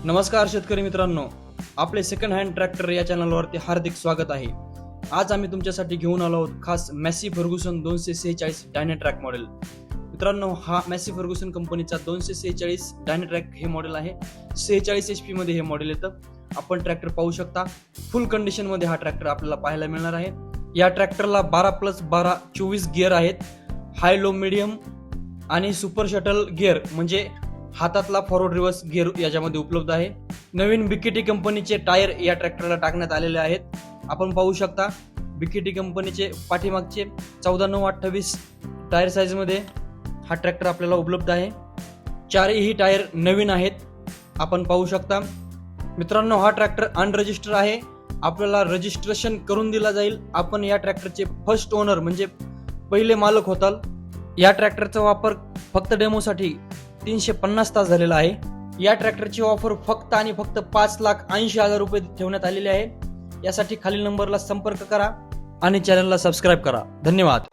नमस्कार शेतकरी मित्रांनो, आपले सेकंड हँड ट्रॅक्टर या चॅनलवरती हार्दिक स्वागत आहे। आज आम्ही तुमच्यासाठी घेऊन आलो आहोत खास मॅसी फर्ग्युसन 246 डायनेट्रॅक मॉडेल। मित्रांनो, हा मॅसी फर्ग्युसन कंपनीचा 246 डायनेट्रॅक हे मॉडेल आहे। 46 HP मध्ये हे मॉडेल येतं। आपण ट्रॅक्टर पाहू शकता, फुल कंडिशन मध्ये हा ट्रॅक्टर आपल्याला पाहायला मिळणार आहे। या ट्रॅक्टरला 12+12 24 गिअर आहेत। हाय, लो, मीडियम आणि सुपर शटल गिअर म्हणजे हातातला फॉरवर्ड रिव्हर्स गिअर याच्यामध्ये उपलब्ध आहे। नवीन बीकेटी कंपनीचे टायर या ट्रॅक्टरला टाकण्यात आलेले आहेत। आपण पाहू शकता, बीकेटी कंपनीचे पाठीमागचे 14/9/28 टायर साईज मध्ये हा ट्रॅक्टर आपल्याला उपलब्ध आहे। चारही टायर नवीन आहेत, आपण पाहू शकता। मित्रांनो, हा ट्रॅक्टर अनरजिस्टर आहे, आपल्याला रजिस्ट्रेशन करून दिला जाईल। आपण या ट्रॅक्टरचे फर्स्ट ओनर म्हणजे पहिले मालक होताल। या ट्रॅक्टरचा वापर फक्त डेमोसाठी 350 तास झालेला आहे। या ट्रॅक्टरची ऑफर फक्त आणि फक्त 5,80,000 रुपये ठेवण्यात आलेली आहे। यासाठी खालील नंबरला संपर्क करा आणि चॅनलला सबस्क्राईब करा। धन्यवाद।